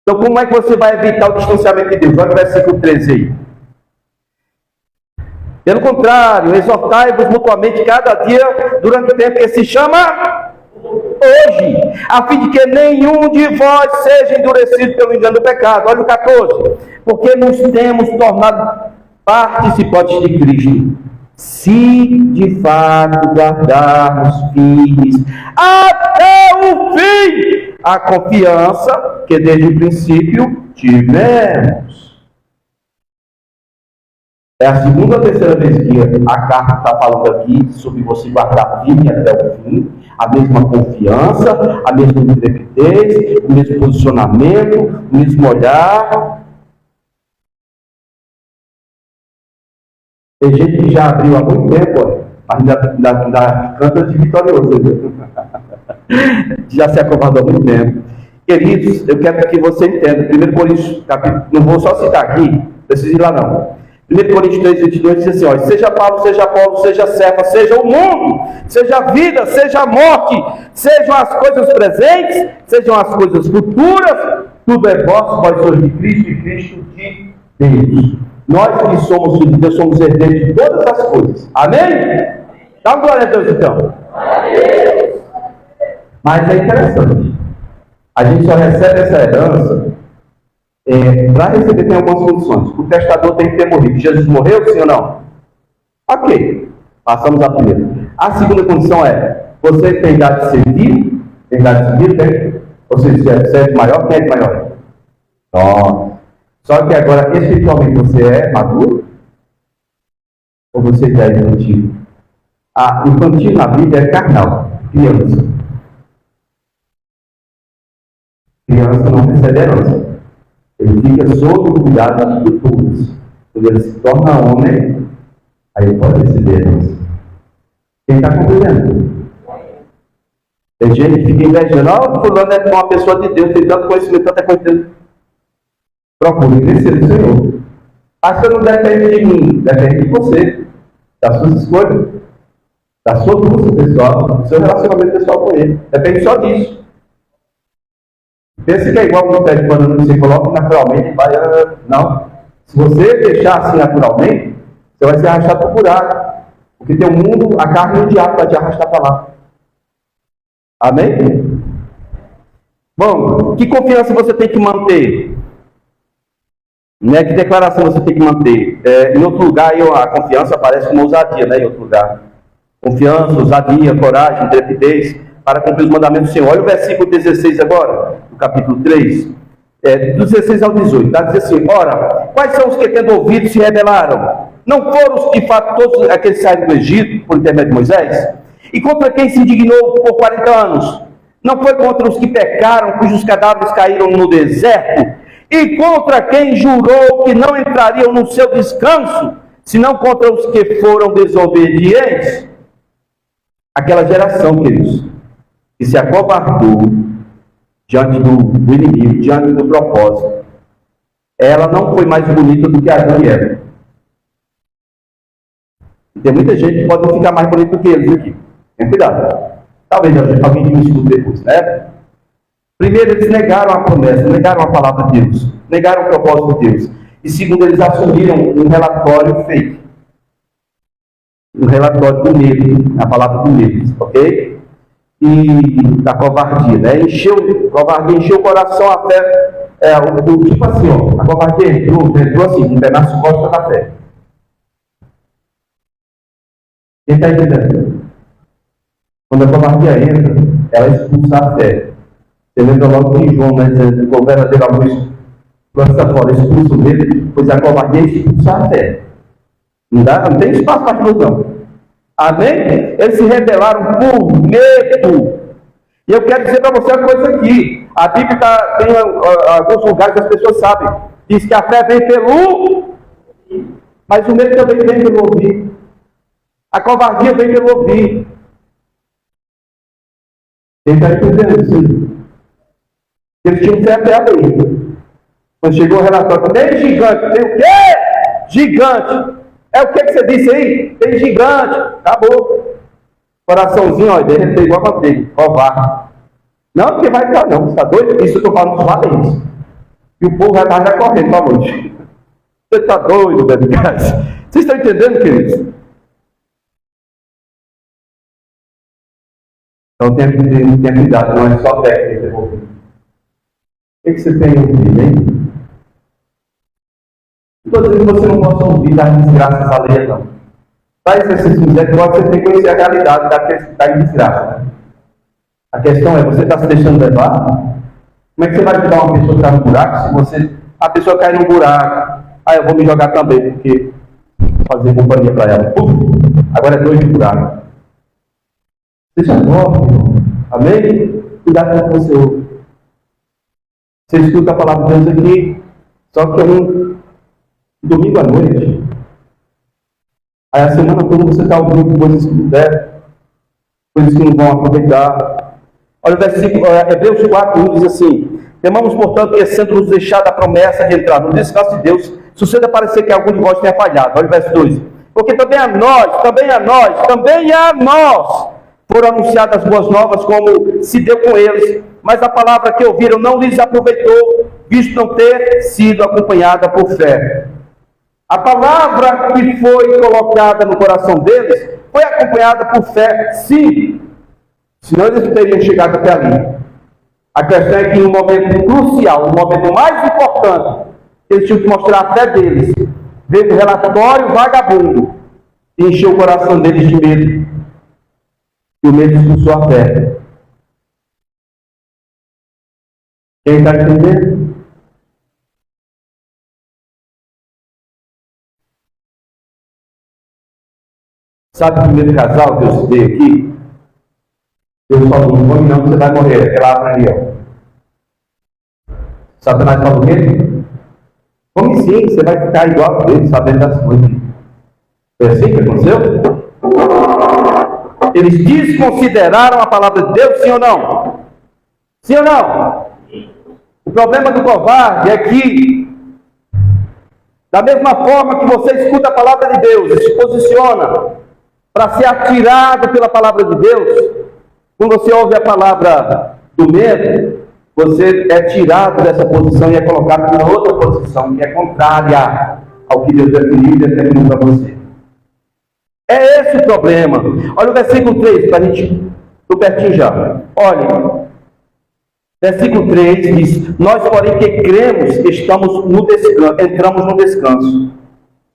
Então, como é que você vai evitar o distanciamento de Deus? Olha o versículo 13 aí. Pelo contrário, exortai-vos mutuamente cada dia durante o tempo que se chama hoje, a fim de que nenhum de vós seja endurecido pelo engano do pecado. Olha o 14. Porque nos temos tornado participantes de Cristo, se de fato guardarmos firmes até o fim a confiança que desde o princípio tivemos. É a segunda ou terceira vez que a carta está falando aqui sobre você guardar firme até o fim, a mesma confiança, a mesma intrepidez, o mesmo posicionamento, o mesmo olhar. Tem gente que já abriu há muito tempo, mas ainda canta de vitorioso. Já se acovardou há muito tempo. Queridos, eu quero que você entenda. 1 Coríntios, não vou só citar aqui, precisa ir lá não. 1 Coríntios 3, 22 diz assim, ó, seja Paulo, seja Apolo, seja Cefa, seja o mundo, seja a vida, seja a morte, sejam as coisas presentes, sejam as coisas futuras, tudo é vosso, vós sois de Cristo e Cristo de Deus. Nós que somos filhos de Deus, somos herdeiros de todas as coisas. Amém? Dá uma glória a Deus então. Amém. Mas é interessante. A gente só recebe essa herança. Para receber tem algumas condições. O testador tem que ter morrido. Jesus morreu, sim ou não? Ok. Passamos a primeira. A segunda condição é: você tem idade de ser vivo? Tem idade de ser vivo? Tem? Ou seja, você é maior? Quem é de maior? Nossa. Só que agora, espiritualmente, você é maduro? Ou você já é infantil? Infantil na vida é carnal. Criança. Criança não recebe herança. Ele fica sob o cuidado de todos. Quando ele se torna homem, aí ele pode receber herança. Quem está compreendendo? Tem gente que fica invejando, fulano é uma pessoa de Deus, tem tanto conhecimento, tanta coisa de Deus. Procure crescer do Senhor. Mas você não depende de mim, depende de você, das suas escolhas, da sua busca pessoal, do seu relacionamento pessoal com Ele. Depende só disso. Pensa que é igual no pé de banana que você coloca naturalmente e vai. Não. Se você deixar assim naturalmente, você vai se arrastar para o buraco. Porque tem um mundo, a carne e o diabo vai te arrastar para lá. Amém? Bom, que confiança você tem que manter? Né? Que declaração você tem que manter? Em outro lugar, a confiança aparece como ousadia, né? Em outro lugar. Confiança, ousadia, coragem, intrepidez, para cumprir os mandamentos do Senhor. Olha o versículo 16 agora, do capítulo 3. Do 16 ao 18. Está dizendo assim: ora, quais são os que tendo ouvido se rebelaram? Não foram os que todos aqueles saíram do Egito, por intermédio de Moisés? E contra quem se indignou por 40 anos? Não foi contra os que pecaram, cujos cadáveres caíram no deserto? E contra quem jurou que não entrariam no seu descanso, senão contra os que foram desobedientes? Aquela geração, queridos, que se acovardou diante do inimigo, diante do propósito, ela não foi mais bonita do que Adão e Eva. Tem muita gente que pode não ficar mais bonita do que eles aqui. Tem cuidado. Talvez alguém que me escute depois, né? Primeiro, eles negaram a promessa, negaram a palavra de Deus, negaram o propósito de Deus. E segundo, eles assumiram um relatório fake. Um relatório do medo, a palavra do medo, ok? E da covardia, né? Covardia encheu o coração até, tipo assim, ó, a covardia entrou assim, um pedaço costa da fé. Quem está entendendo? Quando a covardia entra, ela expulsa a fé. Você lembra logo que João, né, dizendo que o verdadeiro amor lança fora, expulsa o medo, pois a covardia expulsa a fé. Não tem espaço para aquilo, não. Amém? Eles se rebelaram por medo. E eu quero dizer para você uma coisa aqui. A Bíblia tem alguns lugares que as pessoas sabem. Diz que a fé vem pelo... Mas o medo também vem pelo ouvir. A covardia vem pelo ouvir. Quem está entendendo isso? Eles tinham fé até ali. Quando chegou o relatório, tem gigante. Tem o quê? Gigante. É o que você disse aí? Tem gigante. Acabou. Coraçãozinho, ó, derreteu igual a manteiga. Covarde. Não, porque vai ficar não. Você está doido? Isso eu estou falando dos valentes. E o povo vai estar já correndo para longe. Você está doido, Bebe Gás? Vocês estão entendendo, queridos? Então tenha cuidado, não é só técnica. O que você tem ouvido, hein? Não estou dizendo que você não possa ouvir das desgraças alheias, não. Para exercício misericórdia, você tem que conhecer a realidade daquele que está em desgraça. Né? A questão é, você está se deixando levar? Como é que você vai ajudar uma pessoa que está no buraco se a pessoa cai no buraco? Ah, eu vou me jogar também, porque vou fazer companhia para ela. Agora é 2 de buraco. Seja novo, irmão. Amém? Cuidado com o que você ouve. Você escuta a palavra de Deus aqui, só que é um domingo à noite. Aí a semana toda você está ouvindo coisas que não devem, coisas que não vão aproveitar. Olha o versículo, Hebreus 4:1 diz assim: temamos, portanto, que sendo nos deixada a promessa de entrar no descanso de Deus, suceda parecer que algum de vós tenha falhado. Olha o verso 2. Porque também a nós foram anunciadas as boas novas, como se deu com eles, mas a palavra que ouviram não lhes aproveitou, visto não ter sido acompanhada por fé. A palavra que foi colocada no coração deles foi acompanhada por fé, sim. Senão eles não teriam chegado até ali. A questão é que no momento crucial, no momento mais importante, eles tinham que mostrar a fé deles. Veio o relatório vagabundo e encheu o coração deles de medo. E o medo expulsou a fé. Quem está entendendo? Sabe o primeiro casal que eu citei aqui? Deus falou, não come não, você vai morrer. Aquela árvore ali, ó. Satanás falou o quê? Come sim, você vai ficar igual a ele, sabendo das coisas. Foi assim que aconteceu? Eles desconsideraram a palavra de Deus, sim ou não? Sim ou não? O problema do covarde é que, da mesma forma que você escuta a palavra de Deus e se posiciona para ser atirado pela palavra de Deus, quando você ouve a palavra do medo, você é tirado dessa posição e é colocado em outra posição que é contrária ao que Deus definiu e determinou para você. É esse o problema. Olha o versículo 3, para a gente, estou pertinho já. Olha, versículo 3 diz: nós, porém, que cremos, estamos no descanso, entramos no descanso.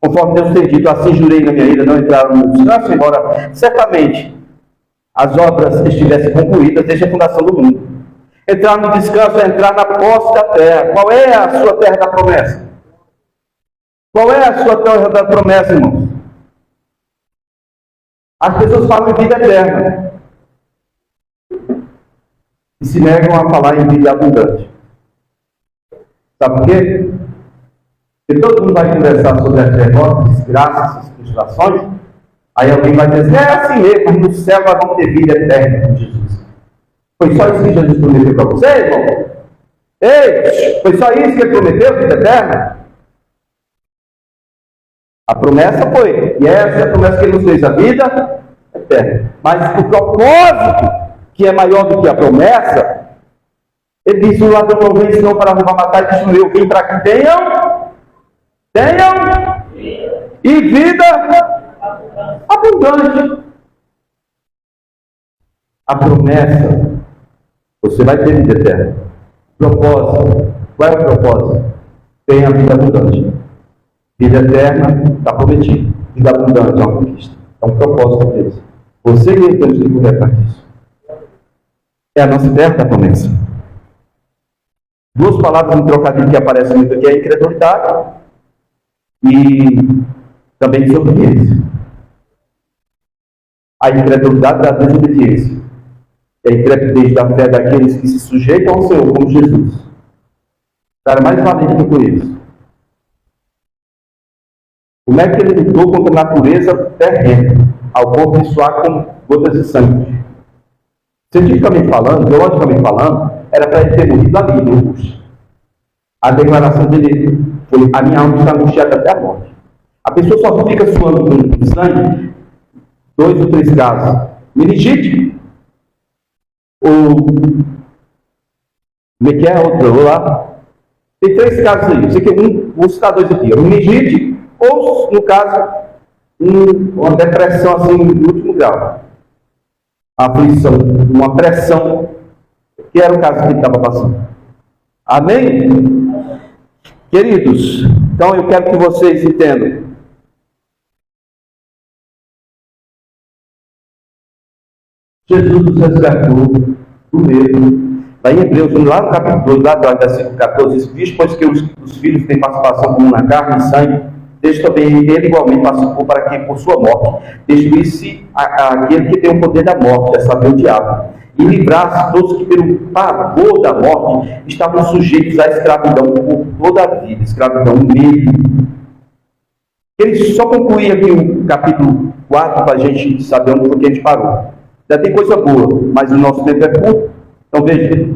Conforme Deus tem dito, assim jurei na minha ira, não entraram no descanso, embora certamente as obras estivessem concluídas desde a fundação do mundo. Entrar no descanso é entrar na posse da terra. Qual é a sua terra da promessa? Qual é a sua terra da promessa, irmãos? As pessoas falam em vida eterna e se negam a falar em vida abundante. Sabe por quê? Porque todo mundo vai conversar sobre as derrotas, desgraças, as frustrações. Aí alguém vai dizer, é assim mesmo, no céu nós vamos ter vida eterna com Jesus. Foi só isso que Jesus prometeu para você, irmão? Ei, foi só isso que ele prometeu, vida eterna? A promessa foi, e essa é a promessa que ele nos fez, a vida eterna. Mas o propósito, que é maior do que a promessa, ele diz, o ladrão não vem senão para roubar, matar e destruir. Eu vim para que tenham e vida abundante. A promessa, você vai ter vida eterna. Propósito, qual é o propósito? Tenha a vida abundante. Vida eterna está prometido. Vida abundante é uma conquista. É um propósito de Deus. Você e eu temos que correr atrás disso. É a nossa terra da promessa. Duas palavras em trocadilho que aparecem muito aqui é incredulidade e também desobediência. A incredulidade da desobediência é a intrepidez da fé daqueles que se sujeitam ao Senhor, como Jesus. O cara mais valente que eu conheço. Como é que ele lutou contra a natureza terrena, ao ponto de suar com gotas de sangue? Cientificamente falando, biologicamente falando, era para ele ter morrido ali, no bucho. A declaração dele foi, a minha alma está angustiada até a morte. A pessoa só fica suando com sangue, 2 ou 3 casos. Meningite, ou como é que é? Outro lá. Tem 3 casos aí. Você quer vou citar 2 aqui. Meningite, ou, no caso, uma depressão assim, no último grau. Aflição, uma pressão, que era o caso que ele estava passando. Amém? Queridos, então eu quero que vocês entendam. Jesus nos resgatou do medo. Lá em Hebreus, lá no capítulo 2, lá do versículo 14, diz, visto pois que os filhos têm participação comum na carne e sangue, deixe também ele igualmente participou para que, por sua morte, destruísse aquele que tem o poder da morte, a saber, o diabo, e livrasse todos que, pelo pavor da morte, estavam sujeitos à escravidão por toda a vida, escravidão, medo. Ele só concluía aqui o capítulo 4 para a gente saber onde foi que a gente parou. Já tem coisa boa, mas o nosso tempo é curto. Então veja,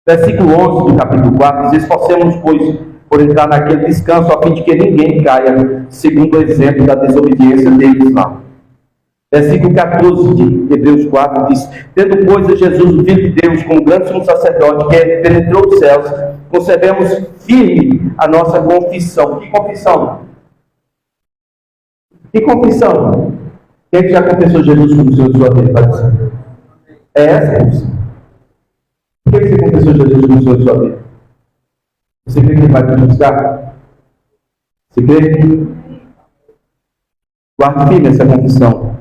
versículo 11 do capítulo 4 diz, esforcemos, pois, por entrar naquele descanso, a fim de que ninguém caia, segundo o exemplo da desobediência deles lá. Versículo 14 de Hebreus 4 diz, tendo, pois, a Jesus, o Filho de Deus, como grande sumo sacerdote, que penetrou os céus, conservemos firme a nossa confissão. Que confissão? Que confissão? Quem é que já confessou Jesus como Senhor de sua vida? É essa a confissão. Por que você confessou Jesus como Senhor de sua vida? Você crê que ele vai te buscar? Você crê? Guarde firme essa confissão.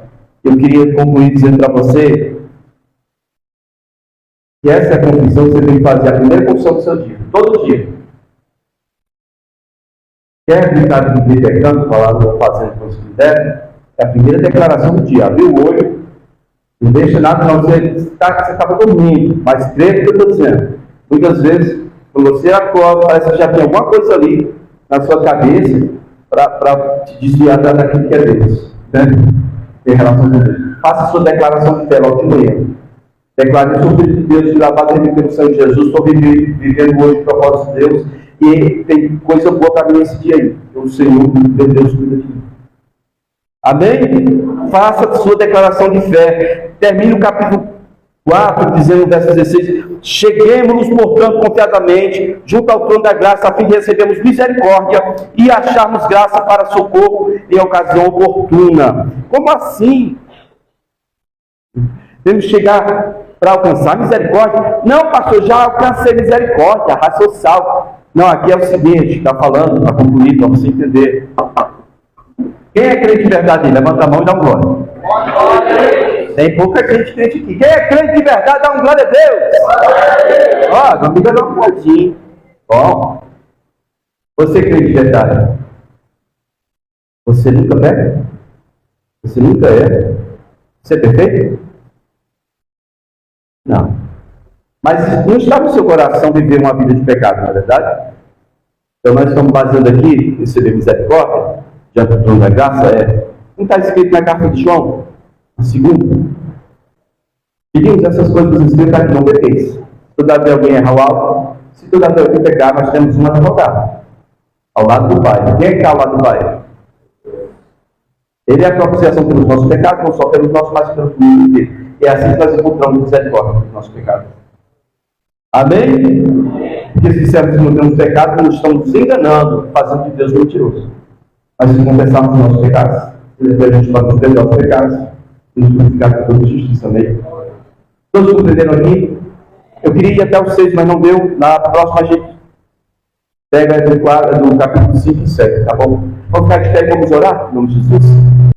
Eu queria concluir dizendo para você que essa é a confissão que você tem que fazer, a primeira confissão do seu dia, todo dia. Quer brincar de viver pecando, falando ou fazendo coisas que deve? É a primeira declaração do dia. Abriu o olho, não deixa nada, não. Você estava dormindo, mas crê no que eu estou dizendo. Muitas vezes, quando você acorda, parece que já tem alguma coisa ali na sua cabeça para te desviar daquilo que é Deus. Né? Em relação a Deus. Faça a sua declaração de fé logo de manhã. Declare, eu sou filho de Deus, gravado em mim pelo sangue de Jesus, estou vivendo hoje o propósito de Deus, e tem coisa boa para mim nesse dia aí. O Senhor, meu Deus, cuida de mim. Amém? Faça a sua declaração de fé. Termine o capítulo 4, dizendo no verso 16, cheguemos-nos, portanto, confiadamente, junto ao trono da graça, a fim de recebermos misericórdia e acharmos graça para socorro em ocasião oportuna. Como assim? Temos que chegar para alcançar misericórdia? Não, pastor, já alcancei misericórdia, raça salvo. Não, aqui é o seguinte, está falando, para concluir, para você entender. Quem é crente de verdade? Levanta a mão e dá um glória. Tem pouca gente crente aqui. Quem é crente de verdade? Dá um glória a Deus. Ó, a amiga dá um gladinho. Bom, você é crente de verdade? Você nunca pega? Você nunca é. Você é perfeito? Não. Mas não está no seu coração viver uma vida de pecado, não é verdade? Então nós estamos baseando aqui, receber misericórdia, diante do trono da graça, não está escrito na carta de João, a segunda. Pedimos essas coisas escritas aqui, não pequeis. Se todavia alguém erra algo, se todavia alguém pecar, nós temos um advogado, ao lado do Pai. Quem é que está ao lado do Pai? Ele é a propiciação pelos nossos pecados, não só pelos nossos, mas pelo mundo inteiro. E é assim que nós encontramos misericórdia pelos nossos pecados. Amém? Porque se dissermos que não temos pecado, nós estamos nos enganando, fazendo de Deus mentiroso. Mas se confessarmos os nossos pecados, Ele a gente pode nos perdoar os pecados e nos purificar de toda justiça. Amém? Todos compreenderam aqui? Eu queria ir até o 6, mas não deu. Na próxima a gente pega do capítulo 5 e 7, tá bom? Vamos ficar de pé e vamos orar? Em nome de Jesus.